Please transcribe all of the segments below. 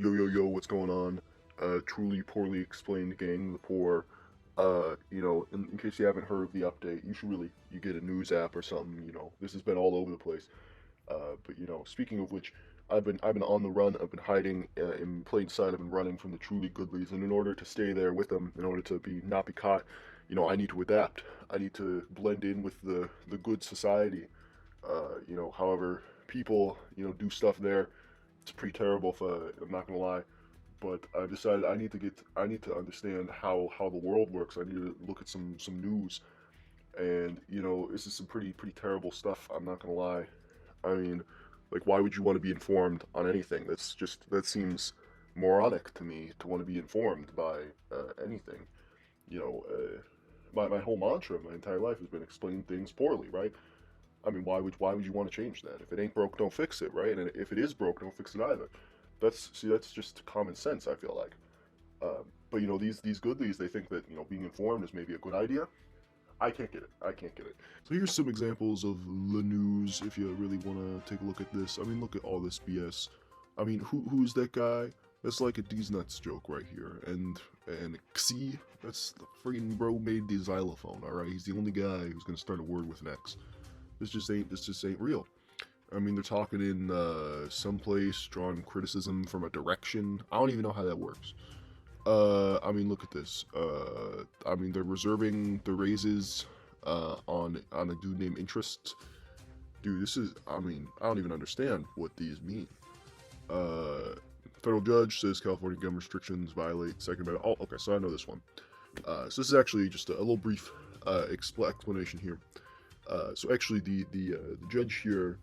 Yo, yo, yo, what's going on? Truly poorly explained gang, the poor. In case you haven't heard of the update, you get a news app or something, this has been all over the place. Speaking of which, I've been on the run, I've been hiding in plain sight, I've been running from the truly goodlies, and in order to stay there with them, in order to not be caught, I need to adapt. I need to blend in with the good society. However, people, do stuff there. It's pretty terrible if I'm not gonna lie. But I've decided I need to understand how the world works. I need to look at some news, and this is some pretty terrible stuff. I'm not gonna lie. I mean, like, why would you want to be informed on anything? That seems moronic to me to want to be informed by anything. You know, my whole mantra, my entire life has been explain things poorly, right? I mean, why would you want to change that? If it ain't broke, don't fix it, right? And if it is broke, don't fix it either. That's just common sense. I feel like. But these goodlies, they think that being informed is maybe a good idea. I can't get it. I can't get it. So here's some examples of the news. If you really want to take a look at this, I mean, look at all this BS. I mean, who's that guy? That's like a D's nuts joke right here. And Xi, that's the freaking bro made the xylophone. All right, he's the only guy who's gonna start a word with an X. This just ain't real. I mean, they're talking in someplace, drawing criticism from a direction. I don't even know how that works. I mean, look at this. I mean, they're reserving the raises on a dude named Interest. Dude, this is. I mean, I don't even understand what these mean. Uh, Federal judge says California gun restrictions violate Second Amendment. Oh, okay, so I know this one. So this is actually just a little brief explanation here. So actually, the judge here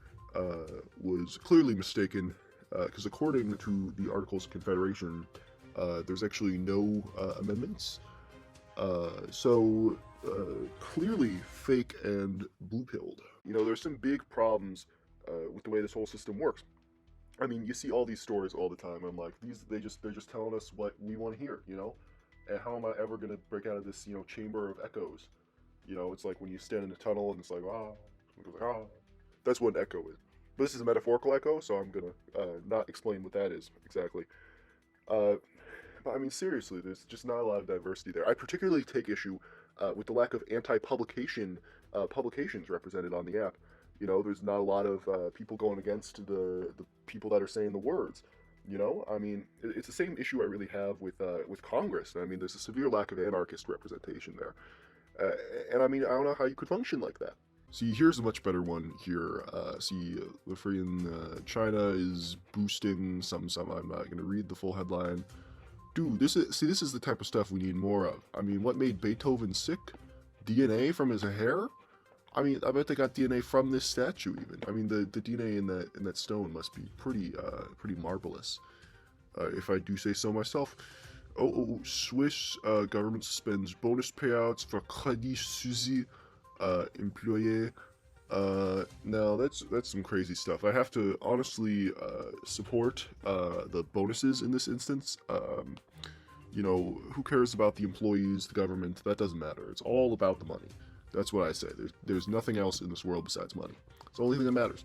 was clearly mistaken because according to the Articles of Confederation, there's actually no amendments. Clearly fake and blue-pilled. There's some big problems with the way this whole system works. I mean, you see all these stories all the time. I'm like, they're just telling us what we want to hear. And how am I ever gonna break out of this, chamber of echoes? It's like when you stand in a tunnel and it's like, ah, ah. That's what an echo is. But this is a metaphorical echo, so I'm gonna not explain what that is exactly. Uh, but I mean, seriously, there's just not a lot of diversity there. I particularly take issue with the lack of anti-publication publications represented on the app. There's not a lot of people going against the people that are saying the words. I mean, it's the same issue I really have with Congress. I mean, there's a severe lack of anarchist representation there, and I mean, I don't know how you could function like that. See, here's a much better one here. The freaking China is boosting some. I'm not gonna read the full headline. Dude, this is the type of stuff we need more of. I mean, what made Beethoven sick? DNA from his hair? I mean, I bet they got DNA from this statue even. I mean, the DNA in that stone must be pretty marvelous, if I do say so myself. Swiss government suspends bonus payouts for Credit Suisse employee. Now that's some crazy stuff. I have to honestly support the bonuses in this instance. Who cares about the employees, the government? That doesn't matter. It's all about the money. That's what I say. There's nothing else in this world besides money. It's the only thing that matters.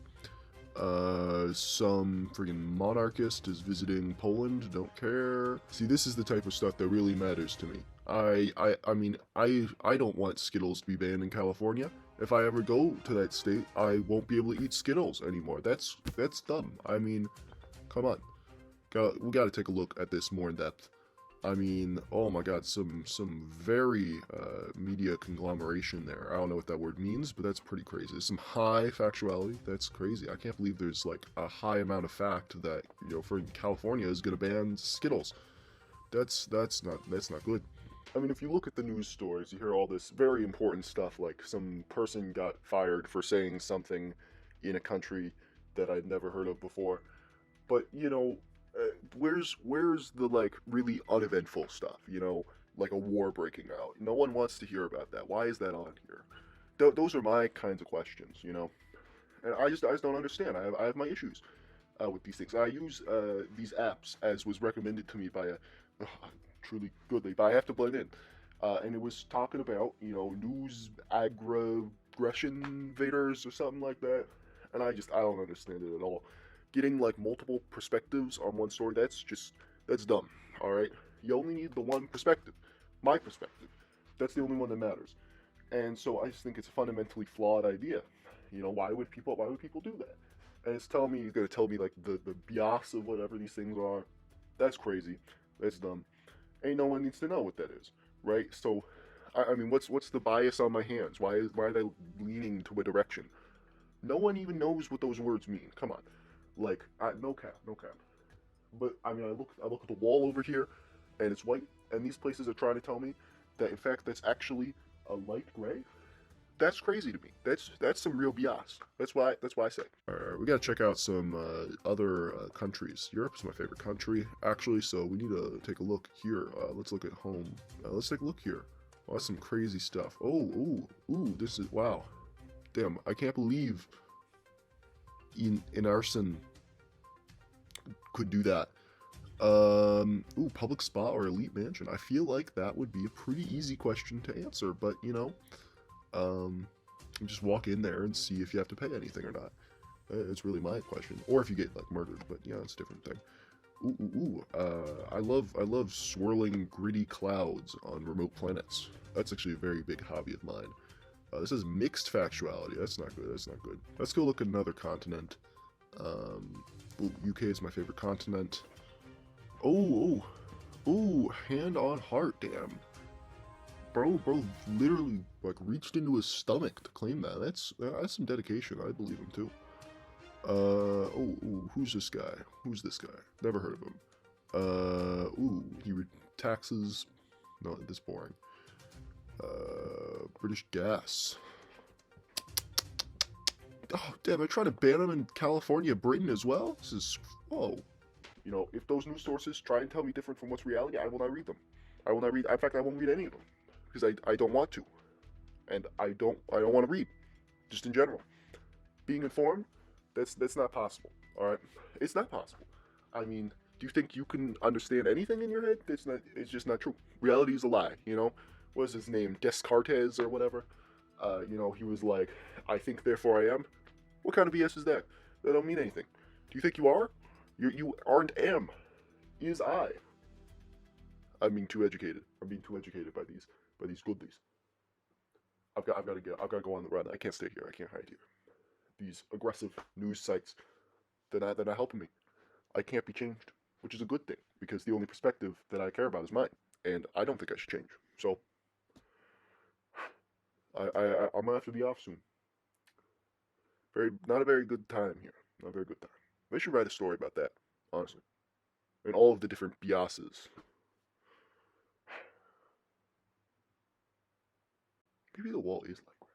Some friggin' monarchist is visiting Poland. Don't care. See, this is the type of stuff that really matters to me. I mean, I don't want Skittles to be banned in California. If I ever go to that state, I won't be able to eat Skittles anymore. That's dumb. I mean, come on. We gotta take a look at this more in depth. I mean, oh my god, some very media conglomeration there. I don't know what that word means, but that's pretty crazy. Some high factuality. That's crazy. I can't believe there's like a high amount of fact that for California is gonna ban Skittles. That's not good. I mean, if you look at the news stories, you hear all this very important stuff, like some person got fired for saying something in a country that I'd never heard of before. But where's the like really uneventful stuff? Like a war breaking out. No one wants to hear about that. Why is that on here? Those are my kinds of questions. And I just don't understand. I have my issues with these things. I use these apps as was recommended to me by a truly goodly, but I have to blend in. And it was talking about news aggression invaders or something like that, and I don't understand it at all. Getting like multiple perspectives on one story, that's dumb. All right, you only need the one perspective, my perspective. That's the only one that matters. And so I just think it's a fundamentally flawed idea. You know, why would people do that? And it's telling me you're gonna tell me like the bias of whatever these things are. That's crazy. That's dumb. Ain't no one needs to know what that is, right? So, I mean, what's the bias on my hands? Why are they leaning to a direction? No one even knows what those words mean. Come on, like no cap, no cap. But I mean, I look at the wall over here, and it's white, and these places are trying to tell me that in fact that's actually a light gray. That's crazy to me. That's some real BS. That's why I say. All right, we gotta check out some other countries. Europe is my favorite country, actually. So we need to take a look here. Let's look at home. Let's take a look here. Oh, that's some crazy stuff. Oh, ooh, this is wow. Damn, I can't believe in arson could do that. Ooh, public spa or elite mansion. I feel like that would be a pretty easy question to answer, but you know, you just walk in there and see if you have to pay anything or not. It's really my question, or if you get like murdered, but yeah, it's a different thing. I love swirling gritty clouds on remote planets. That's actually a very big hobby of mine. This is mixed factuality. That's not good. That's not good. Let's go look at another continent. UK is my favorite continent. Hand on heart, damn. Bro, literally like reached into his stomach to claim that. That's some dedication. I believe him too. Who's this guy? Who's this guy? Never heard of him. He taxes. No, this boring. British gas. Oh, damn, I try to ban them in California, Britain as well? This is, whoa. You know, if those news sources try and tell me different from what's reality, I will not read them. I will not read, in fact, I won't read any of them. Because I don't want to. And I don't want to read. Just in general. Being informed, that's not possible, alright? It's not possible. I mean, do you think you can understand anything in your head? It's just not true. Reality is a lie, you know? What is his name? Descartes or whatever? You know, he was like, I think, therefore I am. What kind of BS is that? That don't mean anything. Do you think you are? You aren't am. Is I. I'm being too educated. I'm being too educated by these goodies. I've got to go on the run. I can't stay here. I can't hide here. These aggressive news sites, they're not helping me. I can't be changed, which is a good thing because the only perspective that I care about is mine, and I don't think I should change. So I'm gonna have to be off soon. Not a very good time here. Not a very good time. They should write a story about that, honestly, and all of the different biases. Maybe the wall is like